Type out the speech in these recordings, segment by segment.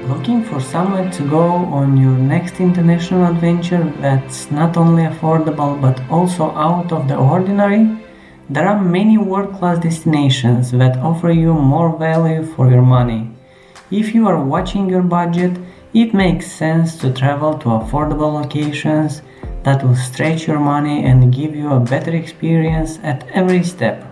Looking for somewhere to go on your next international adventure that's not only affordable but also out of the ordinary? There are many world-class destinations that offer you more value for your money. If you are watching your budget, it makes sense to travel to affordable locations that will stretch your money and give you a better experience at every step.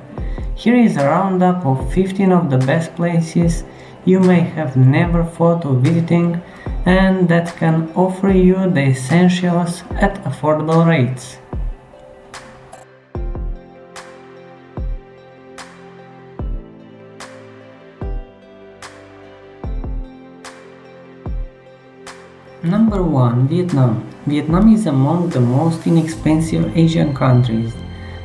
Here is a roundup of 15 of the best places you may have never thought of visiting and that can offer you the essentials at affordable rates. Number 1. Vietnam. Vietnam is among the most inexpensive Asian countries.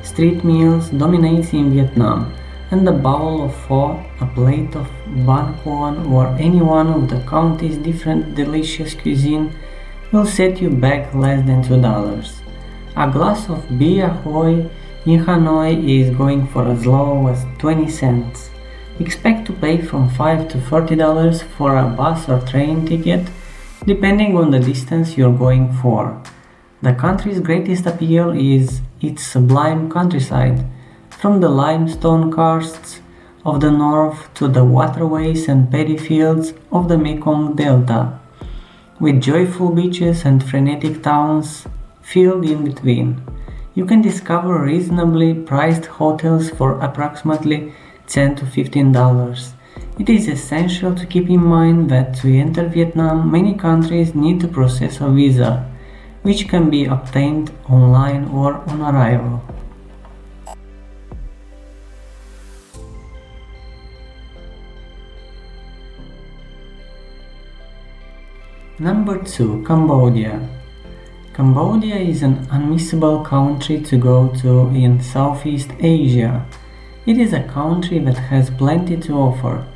Street meals dominate in Vietnam, and a bowl of pho, a plate of banh cuon, or any one of the country's different delicious cuisine will set you back less than $2. A glass of Bia Hoi in Hanoi is going for as low as 20 cents. Expect to pay from $5 to $40 for a bus or train ticket, depending on the distance you're going for. The country's greatest appeal is its sublime countryside, from the limestone karsts of the north to the waterways and paddy fields of the Mekong Delta, with joyful beaches and frenetic towns filled in between. You can discover reasonably priced hotels for approximately $10 to $15. It is essential to keep in mind that to enter Vietnam, many countries need to process a visa, which can be obtained online or on arrival. Number 2. Cambodia. Cambodia is an unmissable country to go to in Southeast Asia. It is a country that has plenty to offer.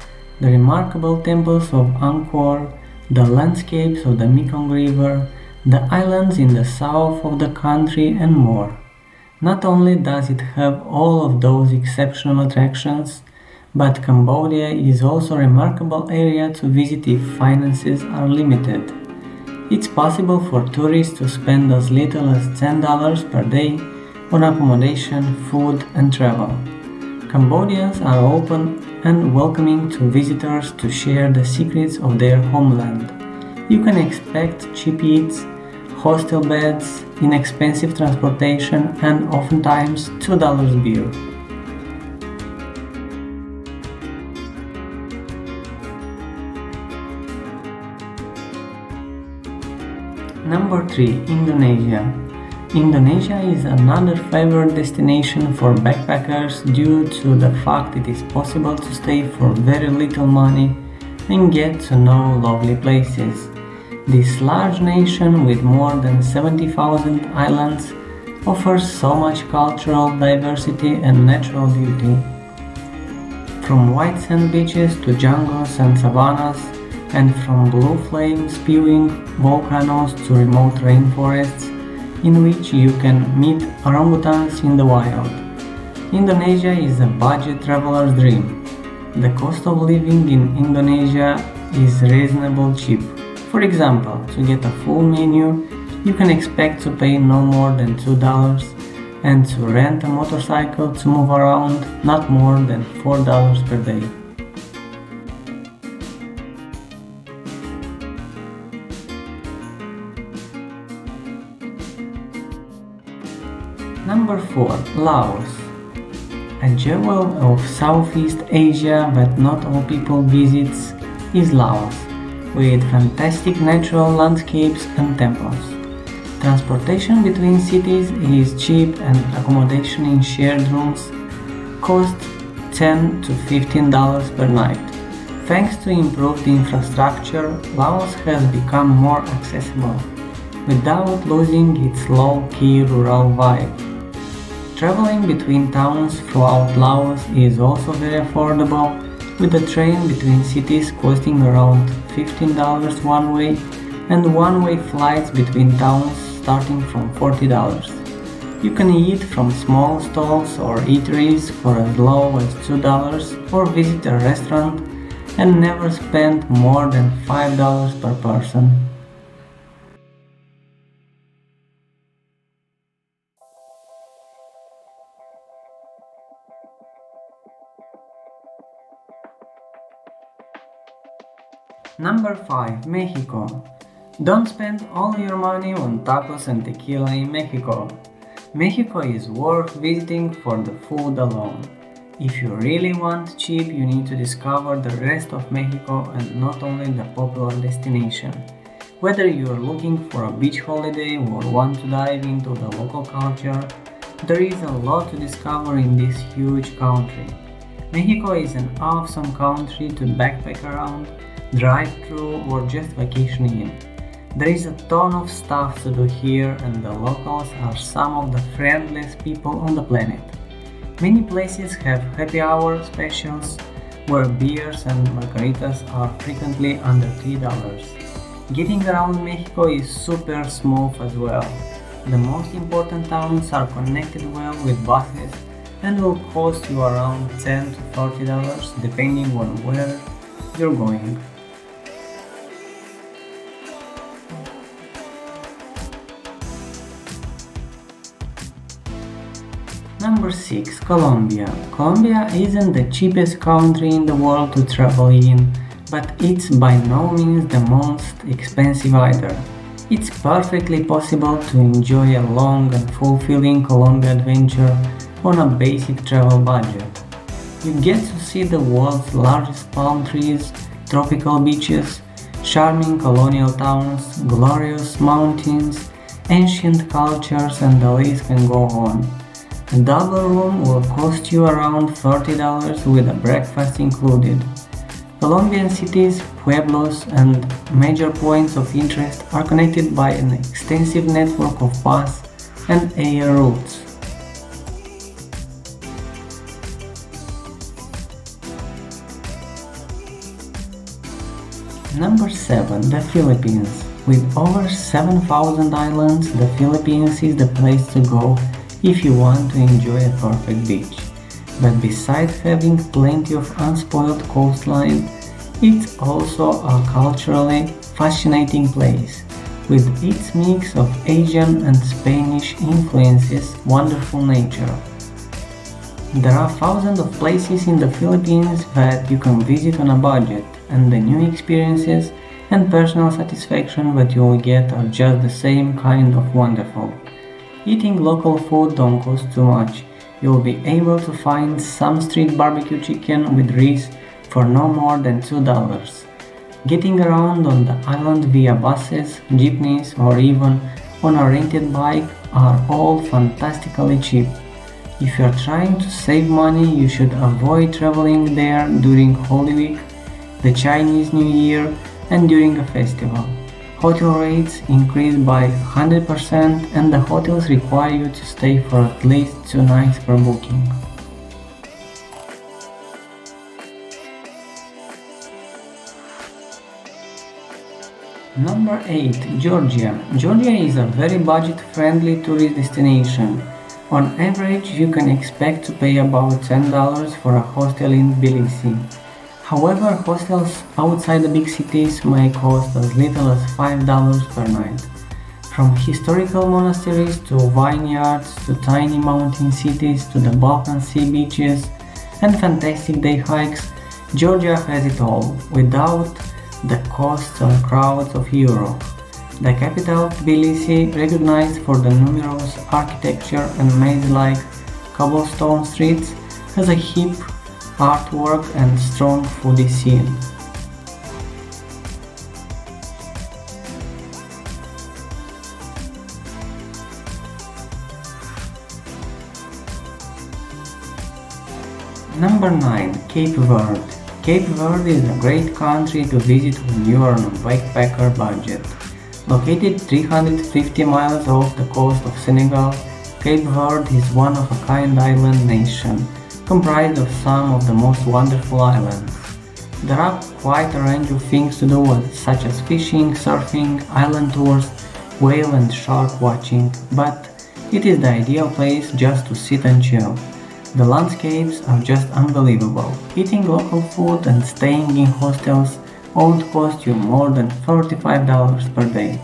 The remarkable temples of Angkor, the landscapes of the Mekong River, the islands in the south of the country, and more. Not only does it have all of those exceptional attractions, but Cambodia is also a remarkable area to visit if finances are limited. It's possible for tourists to spend as little as $10 per day on accommodation, food, and travel. Cambodians are open and welcoming to visitors to share the secrets of their homeland. You can expect cheap eats, hostel beds, inexpensive transportation, and oftentimes $2 beer. Number 3. Indonesia. Indonesia is another favorite destination for backpackers due to the fact it is possible to stay for very little money and get to know lovely places. This large nation with more than 70,000 islands offers so much cultural diversity and natural beauty. From white sand beaches to jungles and savannas, and from blue flame spewing volcanoes to remote rainforests in which you can meet orangutans in the wild. Indonesia is a budget traveler's dream. The cost of living in Indonesia is reasonably cheap. For example, to get a full menu, you can expect to pay no more than $2, and to rent a motorcycle to move around not more than $4 per day. Number 4. Laos. A jewel of Southeast Asia that not all people visits is Laos, with fantastic natural landscapes and temples. Transportation between cities is cheap and accommodation in shared rooms costs $10 to $15 per night. Thanks to improved infrastructure, Laos has become more accessible, without losing its low-key rural vibe. Traveling between towns throughout Laos is also very affordable, with the train between cities costing around $15 one way and one-way flights between towns starting from $40. You can eat from small stalls or eateries for as low as $2 or visit a restaurant and never spend more than $5 per person. Number 5. Mexico. Don't spend all your money on tacos and tequila in Mexico. Mexico is worth visiting for the food alone. If you really want cheap, you need to discover the rest of Mexico and not only the popular destination. Whether you are looking for a beach holiday or want to dive into the local culture, there is a lot to discover in this huge country. Mexico is an awesome country to backpack around, drive through, or just vacation in. There is a ton of stuff to do here, and the locals are some of the friendliest people on the planet. Many places have happy hour specials where beers and margaritas are frequently under $3. Getting around Mexico is super smooth as well. The most important towns are connected well with buses and will cost you around $10 to $40 depending on where you're going. Number 6. Colombia. Colombia isn't the cheapest country in the world to travel in, but it's by no means the most expensive either. It's perfectly possible to enjoy a long and fulfilling Colombia adventure on a basic travel budget. You get to see the world's largest palm trees, tropical beaches, charming colonial towns, glorious mountains, ancient cultures, and the list can go on. A double room will cost you around $30 with a breakfast included. Colombian cities, pueblos, and major points of interest are connected by an extensive network of bus and air routes. Number 7. The Philippines. With over 7,000 islands, the Philippines is the place to go if you want to enjoy a perfect beach. But besides having plenty of unspoiled coastline, it's also a culturally fascinating place, with its mix of Asian and Spanish influences, wonderful nature. There are thousands of places in the Philippines that you can visit on a budget, and the new experiences and personal satisfaction that you will get are just the same kind of wonderful. Eating local food don't cost too much. You'll be able to find some street barbecue chicken with rice for no more than $2. Getting around on the island via buses, jeepneys, or even on a rented bike are all fantastically cheap. If you're trying to save money, you should avoid traveling there during Holy Week, the Chinese New Year, and during a festival. Hotel rates increase by 100% and the hotels require you to stay for at least 2 nights per booking. Number 8. Georgia. Georgia is a very budget-friendly tourist destination. On average, you can expect to pay about $10 for a hostel in Tbilisi. However, hostels outside the big cities may cost as little as $5 per night. From historical monasteries to vineyards to tiny mountain cities to the Balkan Sea beaches and fantastic day hikes, Georgia has it all, without the costs or crowds of Europe. The capital, Tbilisi, recognized for the numerous architecture and maze-like cobblestone streets, has a hip artwork and strong foodie scene. Number 9. Cape Verde. Cape Verde is a great country to visit when you are on a backpacker budget. Located 350 miles off the coast of Senegal, Cape Verde is one of a kind island nation, comprised of some of the most wonderful islands. There are quite a range of things to do, such as fishing, surfing, island tours, whale and shark watching, but it is the ideal place just to sit and chill. the landscapes are just unbelievable. Eating local food and staying in hostels won't cost you more than $45 per day.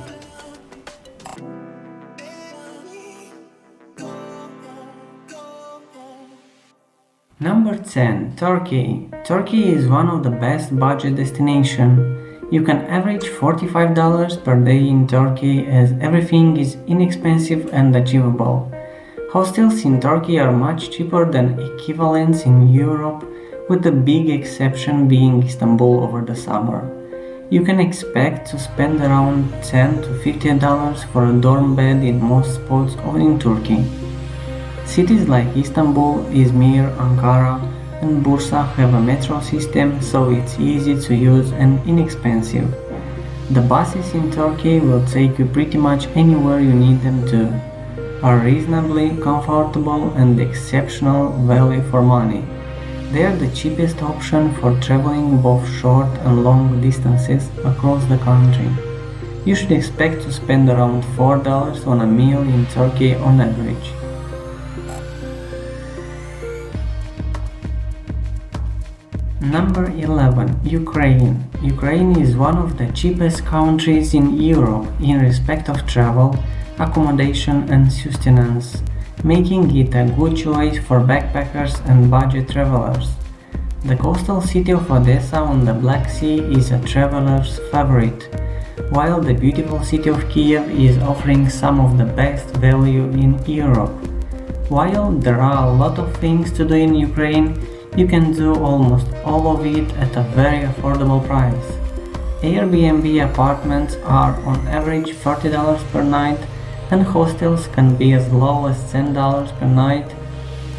Number 10. Turkey. Turkey is one of the best budget destinations. You can average $45 per day in Turkey as everything is inexpensive and achievable. Hostels in Turkey are much cheaper than equivalents in Europe, with the big exception being Istanbul over the summer. You can expect to spend around $10 to $15 for a dorm bed in most spots in Turkey. Cities like Istanbul, Izmir, Ankara, and Bursa have a metro system, so it's easy to use and inexpensive. The buses in Turkey will take you pretty much anywhere you need them to, are reasonably comfortable and exceptional value for money. They are the cheapest option for traveling both short and long distances across the country. You should expect to spend around $4 on a meal in Turkey on average. Number 11. Ukraine. Ukraine is one of the cheapest countries in Europe in respect of travel, accommodation and sustenance, making it a good choice for backpackers and budget travelers. The coastal city of Odessa on the Black Sea is a traveler's favorite, while the beautiful city of Kiev is offering some of the best value in Europe. While there are a lot of things to do in Ukraine, you can do almost all of it at a very affordable price. Airbnb apartments are on average $30 per night, and hostels can be as low as $10 per night,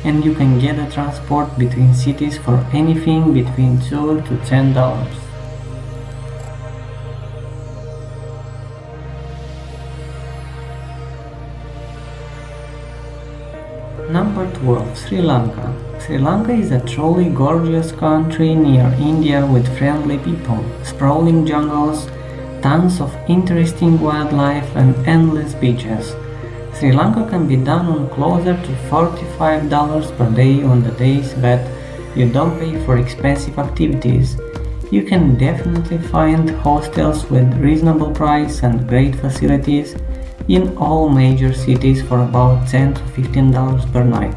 and you can get a transport between cities for anything between $2 to $10. Number 12. Sri Lanka. Sri Lanka is a truly gorgeous country near India with friendly people, sprawling jungles, tons of interesting wildlife and endless beaches. Sri Lanka can be done on closer to $45 per day on the days that you don't pay for expensive activities. You can definitely find hostels with reasonable price and great facilities in all major cities for about $10 to $15 per night.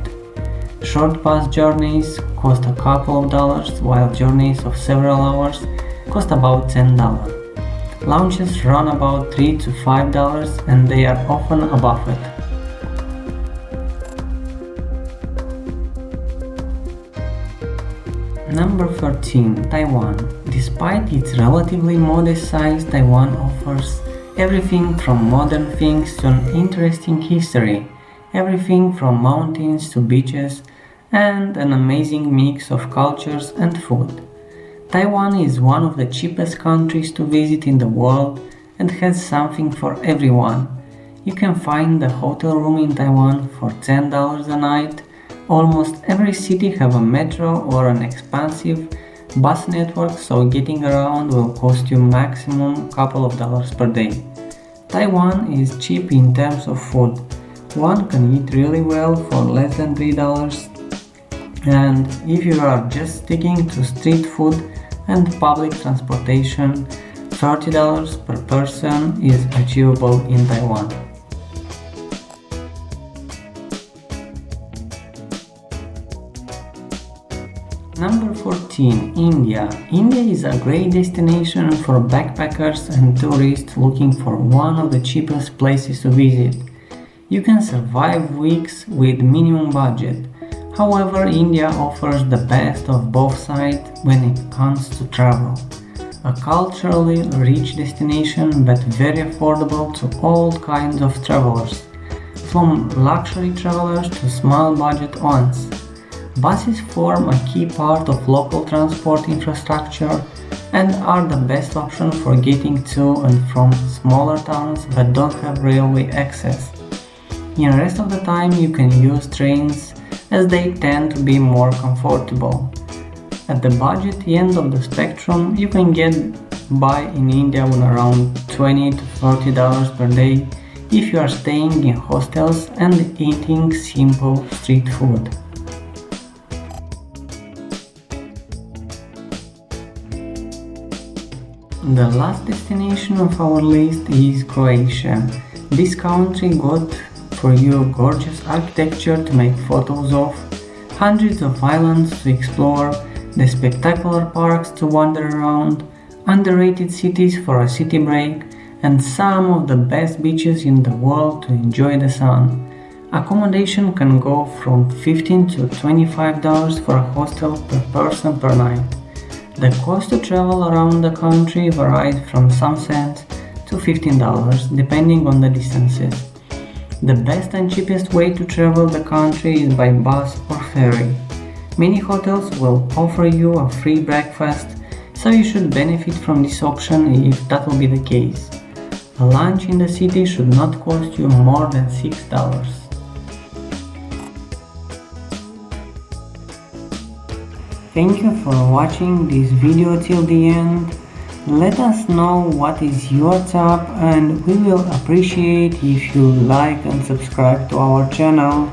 Short bus journeys cost a couple of dollars, while journeys of several hours cost about $10. Lounges run about $3 to $5 and they are often a buffet. Number 13. Taiwan. Despite its relatively modest size, Taiwan offers everything from modern things to an interesting history, everything from mountains to beaches, and an amazing mix of cultures and food. Taiwan is one of the cheapest countries to visit in the world and has something for everyone. You can find a hotel room in Taiwan for $10 a night. Almost every city have a metro or an expansive bus network, so getting around will cost you maximum couple of dollars per day. Taiwan is cheap in terms of food. One can eat really well for less than $3, and if you are just sticking to street food and public transportation, $30 per person is achievable in Taiwan. Number 14. India. India is a great destination for backpackers and tourists looking for one of the cheapest places to visit. You can survive weeks with minimum budget. However, India offers the best of both sides when it comes to travel. A culturally rich destination but very affordable to all kinds of travelers, from luxury travelers to small budget ones. Buses form a key part of local transport infrastructure and are the best option for getting to and from smaller towns that don't have railway access. In the rest of the time you can use trains as they tend to be more comfortable. At the budget end of the spectrum, you can get by in India on around $20 to $30 per day if you are staying in hostels and eating simple street food. The last destination of our list is Croatia. This country got for you gorgeous architecture to make photos of, hundreds of islands to explore, the spectacular parks to wander around, underrated cities for a city break, and some of the best beaches in the world to enjoy the sun. Accommodation can go from $15 to $25 for a hostel per person per night. The cost to travel around the country varies from some cents to $15 depending on the distances. The best and cheapest way to travel the country is by bus or ferry. Many hotels will offer you a free breakfast, so you should benefit from this option if that will be the case. A lunch in the city should not cost you more than $6. Thank you for watching this video till the end. Let us know what is your top and we will appreciate if you like and subscribe to our channel.